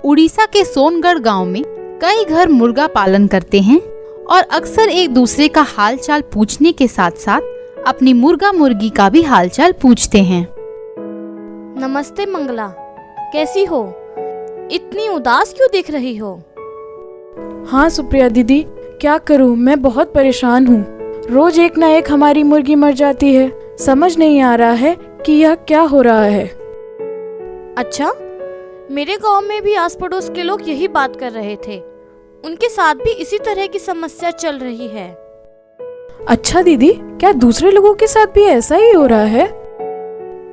उड़ीसा के सोनगढ़ गांव में कई घर मुर्गा पालन करते हैं और अक्सर एक दूसरे का हालचाल पूछने के साथ साथ अपनी मुर्गा मुर्गी का भी हालचाल पूछते हैं। नमस्ते मंगला, कैसी हो? इतनी उदास क्यों दिख रही हो? हाँ सुप्रिया दीदी, क्या करूँ, मैं बहुत परेशान हूँ। रोज एक ना एक हमारी मुर्गी मर जाती है। समझ नहीं आ रहा है कि यह क्या हो रहा है। अच्छा, मेरे गांव में भी आस पड़ोस के लोग यही बात कर रहे थे। उनके साथ भी इसी तरह की समस्या चल रही है। अच्छा दीदी, क्या दूसरे लोगों के साथ भी ऐसा ही हो रहा है?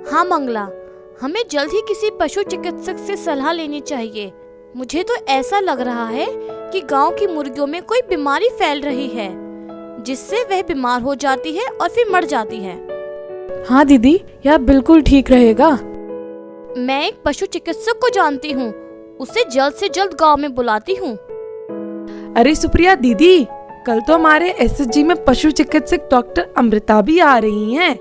हाँ मंगला, हमें जल्द ही किसी पशु चिकित्सक से सलाह लेनी चाहिए। मुझे तो ऐसा लग रहा है कि गांव की मुर्गियों में कोई बीमारी फैल रही है, जिससे वह बीमार हो जाती है और फिर मर जाती है। हाँ दीदी, यह बिल्कुल ठीक रहेगा। मैं एक पशु चिकित्सक को जानती हूँ, उसे जल्द से जल्द गांव में बुलाती हूँ। अरे सुप्रिया दीदी, कल तो हमारे एसएसजी में पशु चिकित्सक डॉक्टर अमृता भी आ रही हैं।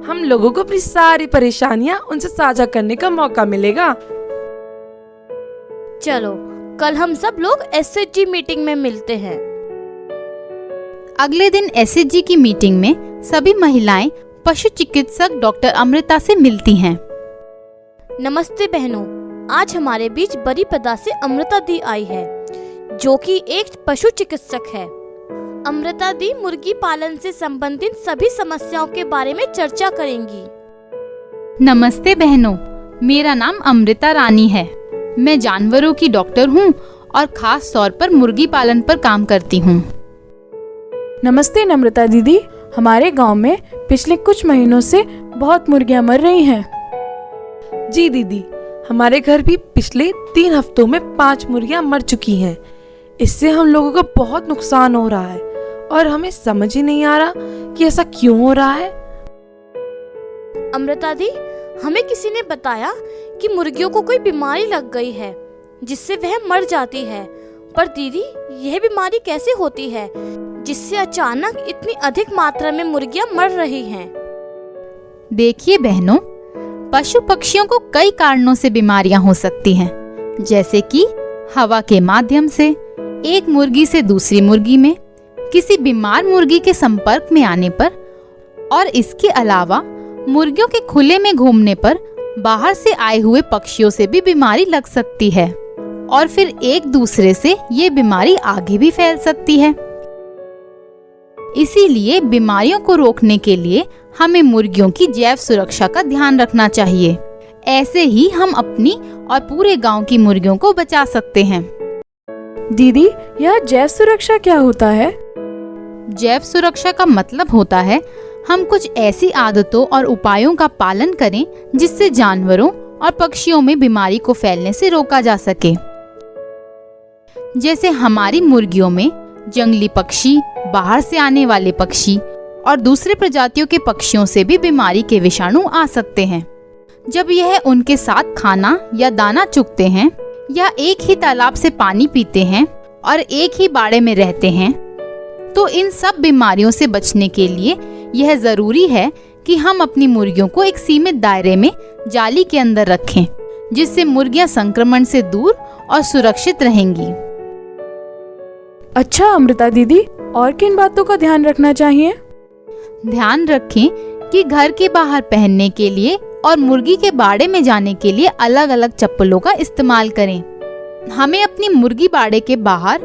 हम लोगों को अपनी सारी परेशानियां उनसे साझा करने का मौका मिलेगा। चलो, कल हम सब लोग एसएसजी मीटिंग में मिलते हैं। अगले दिन एसएसजी की मीटिंग में सभी महिलाएं पशु चिकित्सक डॉक्टर अमृता से मिलती हैं। नमस्ते बहनों, आज हमारे बीच बरीपदा से अमृता दी आई है, जो कि एक पशु चिकित्सक है। अमृता दी मुर्गी पालन से संबंधित सभी समस्याओं के बारे में चर्चा करेंगी। नमस्ते बहनों, मेरा नाम अमृता रानी है। मैं जानवरों की डॉक्टर हूँ और खास तौर पर मुर्गी पालन पर काम करती हूँ। नमस्ते नम्रता दीदी, हमारे गांव में पिछले कुछ महीनों से बहुत मुर्गियां मर रही हैं। जी दीदी, हमारे घर भी पिछले 3 हफ्तों में 5 मुर्गियां मर चुकी हैं। इससे हम लोगों को बहुत नुकसान हो रहा है और हमें समझ ही नहीं आ रहा कि ऐसा क्यों हो रहा है। अमृता दी, हमें किसी ने बताया कि मुर्गियों को कोई बीमारी लग गई है, जिससे वह मर जाती है। पर दीदी, यह बीमारी कैसे होती है जिससे अचानक इतनी अधिक मात्रा में मुर्गियां मर रही हैं? देखिए बहनों, पशु पक्षियों को कई कारणों से बीमारियां हो सकती हैं, जैसे कि हवा के माध्यम से, एक मुर्गी से दूसरी मुर्गी में, किसी बीमार मुर्गी के संपर्क में आने पर, और इसके अलावा मुर्गियों के खुले में घूमने पर बाहर से आए हुए पक्षियों से भी बीमारी लग सकती है और फिर एक दूसरे से ये बीमारी आगे भी फैल सकती है। इसीलिए बीमारियों को रोकने के लिए हमें मुर्गियों की जैव सुरक्षा का ध्यान रखना चाहिए। ऐसे ही हम अपनी और पूरे गांव की मुर्गियों को बचा सकते हैं। दीदी, यह जैव सुरक्षा क्या होता है? जैव सुरक्षा का मतलब होता है हम कुछ ऐसी आदतों और उपायों का पालन करें जिससे जानवरों और पक्षियों में बीमारी को फैलने से रोका जा सके। जैसे हमारी मुर्गियों में जंगली पक्षी, बाहर से आने वाले पक्षी और दूसरे प्रजातियों के पक्षियों से भी बीमारी के विषाणु आ सकते हैं। जब यह उनके साथ खाना या दाना चुगते हैं या एक ही तालाब से पानी पीते हैं और एक ही बाड़े में रहते हैं, तो इन सब बीमारियों से बचने के लिए यह जरूरी है कि हम अपनी मुर्गियों को एक सीमित दायरे में जाली के अंदर रखें, जिससे मुर्गियां संक्रमण से दूर और सुरक्षित रहेंगी। अच्छा अमृता दीदी, और किन बातों का ध्यान रखना चाहिए? ध्यान रखें कि घर के बाहर पहनने के लिए और मुर्गी के बाड़े में जाने के लिए अलग अलग चप्पलों का इस्तेमाल करें। हमें अपनी मुर्गी बाड़े के बाहर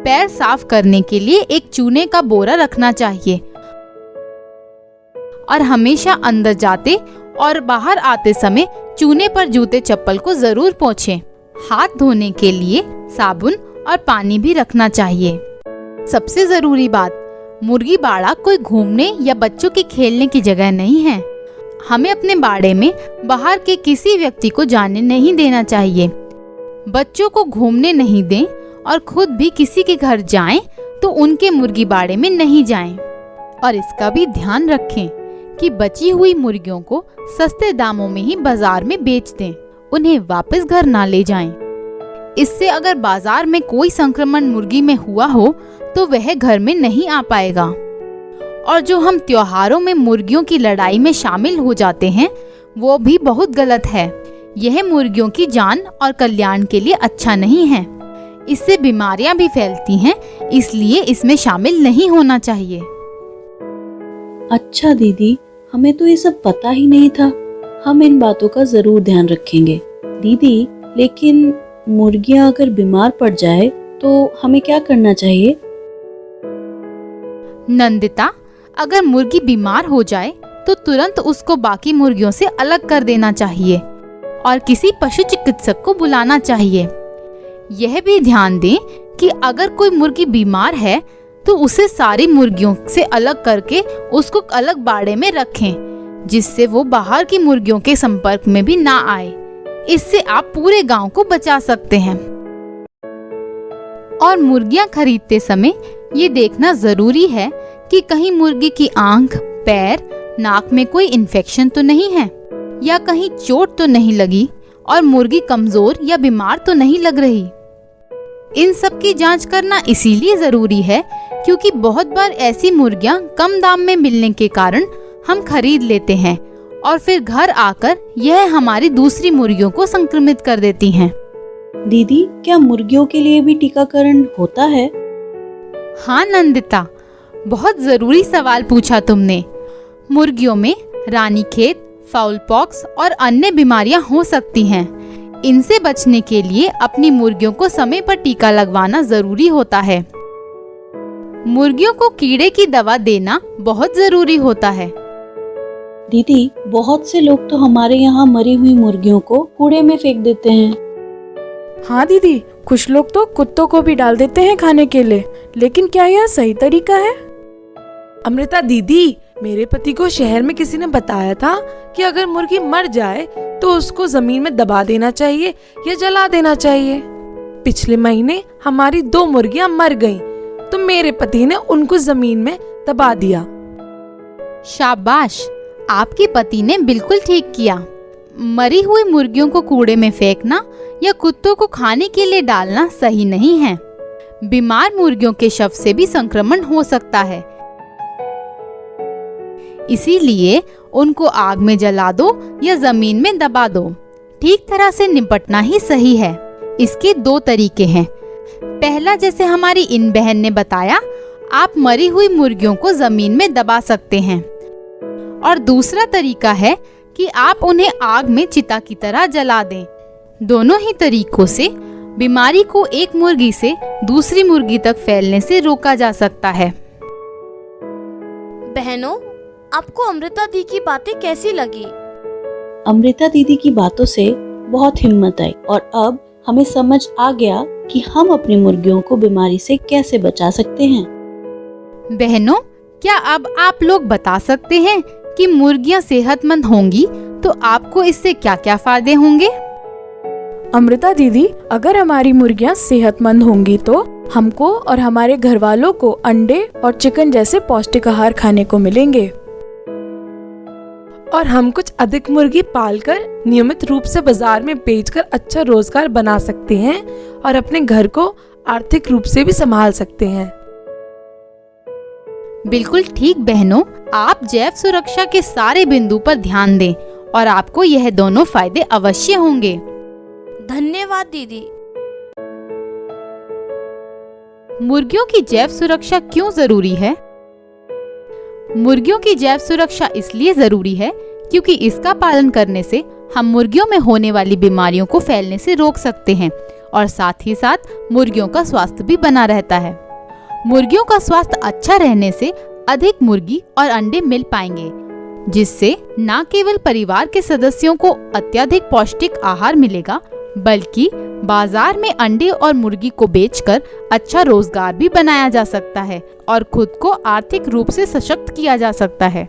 पैर साफ करने के लिए एक चूने का बोरा रखना चाहिए और हमेशा अंदर जाते और बाहर आते समय चूने पर जूते चप्पल को जरूर पोंछें। हाथ धोने के लिए साबुन और पानी भी रखना चाहिए। सबसे जरूरी बात, मुर्गी बाड़ा कोई घूमने या बच्चों के खेलने की जगह नहीं है। हमें अपने बाड़े में बाहर के किसी व्यक्ति को जाने नहीं देना चाहिए। बच्चों को घूमने नहीं दें और खुद भी किसी के घर जाएं तो उनके मुर्गी बाड़े में नहीं जाएं। और इसका भी ध्यान रखें कि बची हुई मुर्गियों को सस्ते दामों में ही बाजार में बेच दें, उन्हें वापस घर ना ले जाएं। इससे अगर बाजार में कोई संक्रमण मुर्गी में हुआ हो तो वह घर में नहीं आ पाएगा। और जो हम त्योहारों में मुर्गियों की लड़ाई में शामिल हो जाते हैं, वो भी बहुत गलत है। यह मुर्गियों की जान और कल्याण के लिए अच्छा नहीं है। इससे बीमारियां भी फैलती हैं, इसलिए इसमें शामिल नहीं होना चाहिए। अच्छा दीदी, हमें तो ये सब पता ही नहीं था। हम इन बातों का जरूर ध्यान रखेंगे। दीदी, लेकिन मुर्गियां अगर बीमार पड़ जाए तो हमें क्या करना चाहिए? नंदिता, अगर मुर्गी बीमार हो जाए तो तुरंत उसको बाकी मुर्गियों से अलग कर देना चाहिए और किसी पशु चिकित्सक को बुलाना चाहिए। यह भी ध्यान दें कि अगर कोई मुर्गी बीमार है तो उसे सारी मुर्गियों से अलग करके उसको अलग बाड़े में रखें, जिससे वो बाहर की मुर्गियों के संपर्क में भी ना आए। इससे आप पूरे गांव को बचा सकते हैं। और मुर्गियां खरीदते समय ये देखना जरूरी है कि कहीं मुर्गी की आंख, पैर, नाक में कोई इन्फेक्शन तो नहीं है या कहीं चोट तो नहीं लगी और मुर्गी कमजोर या बीमार तो नहीं लग रही। इन सब की जांच करना इसीलिए जरूरी है क्योंकि बहुत बार ऐसी मुर्गियां कम दाम में मिलने के कारण हम खरीद लेते हैं और फिर घर आकर यह हमारी दूसरी मुर्गियों को संक्रमित कर देती हैं। दीदी, क्या मुर्गियों के लिए भी टीकाकरण होता है? हाँ नंदिता, बहुत जरूरी सवाल पूछा तुमने। मुर्गियों में रानीखेत, फाउल पॉक्स और अन्य बीमारियां हो सकती हैं। इनसे बचने के लिए अपनी मुर्गियों को समय पर टीका लगवाना जरूरी होता है। मुर्गियों को कीड़े की दवा देना बहुत जरूरी होता है। दीदी, बहुत से लोग तो हमारे यहाँ मरी हुई मुर्गियों को कूड़े में फेंक देते हैं। हाँ दीदी, कुछ लोग तो कुत्तों को भी डाल देते हैं खाने के लिए, लेकिन क्या यह सही तरीका है? अमृता दीदी, मेरे पति को शहर में किसी ने बताया था कि अगर मुर्गी मर जाए तो उसको जमीन में दबा देना चाहिए या जला देना चाहिए। पिछले महीने हमारी 2 मुर्गियां मर गईं, तो मेरे पति ने उनको जमीन में दबा दिया। शाबाश, आपके पति ने बिल्कुल ठीक किया। मरी हुई मुर्गियों को कूड़े में फेंकना या कुत्तों को खाने के लिए डालना सही नहीं है। बीमार मुर्गियों के शव से भी संक्रमण हो सकता है, इसीलिए उनको आग में जला दो या जमीन में दबा दो। ठीक तरह से निपटना ही सही है। इसके 2 तरीके हैं। पहला, जैसे हमारी इन बहन ने बताया, आप मरी हुई मुर्गियों को जमीन में दबा सकते हैं। और दूसरा तरीका है कि आप उन्हें आग में चिता की तरह जला दें। दोनों ही तरीकों से बीमारी को एक मुर्गी से दूसरी मुर्गी तक फैलने से रोका जा सकता है। बहनों, आपको अमृता दी की बातें कैसी लगी? अमृता दीदी की बातों से बहुत हिम्मत आई और अब हमें समझ आ गया कि हम अपनी मुर्गियों को बीमारी से कैसे बचा सकते हैं। बहनों, क्या अब आप लोग बता सकते हैं कि मुर्गियां सेहतमंद होंगी तो आपको इससे क्या क्या फायदे होंगे? अमृता दीदी, अगर हमारी मुर्गियां सेहतमंद होंगी तो हमको और हमारे घर वालों को अंडे और चिकन जैसे पौष्टिक आहार खाने को मिलेंगे और हम कुछ अधिक मुर्गी पालकर नियमित रूप से बाजार में बेचकर अच्छा रोजगार बना सकते हैं और अपने घर को आर्थिक रूप से भी संभाल सकते हैं। बिल्कुल ठीक बहनों, आप जैव सुरक्षा के सारे बिंदु पर ध्यान दें और आपको यह दोनों फायदे अवश्य होंगे। धन्यवाद दीदी। मुर्गियों की जैव सुरक्षा क्यों जरूरी है? मुर्गियों की जैव सुरक्षा इसलिए जरूरी है क्योंकि इसका पालन करने से हम मुर्गियों में होने वाली बीमारियों को फैलने से रोक सकते हैं और साथ ही साथ मुर्गियों का स्वास्थ्य भी बना रहता है। मुर्गियों का स्वास्थ्य अच्छा रहने से अधिक मुर्गी और अंडे मिल पाएंगे, जिससे न केवल परिवार के सदस्यों को अत्यधिक पौष्टिक आहार मिलेगा, बल्कि बाजार में अंडे और मुर्गी को बेचकर अच्छा रोजगार भी बनाया जा सकता है और खुद को आर्थिक रूप से सशक्त किया जा सकता है।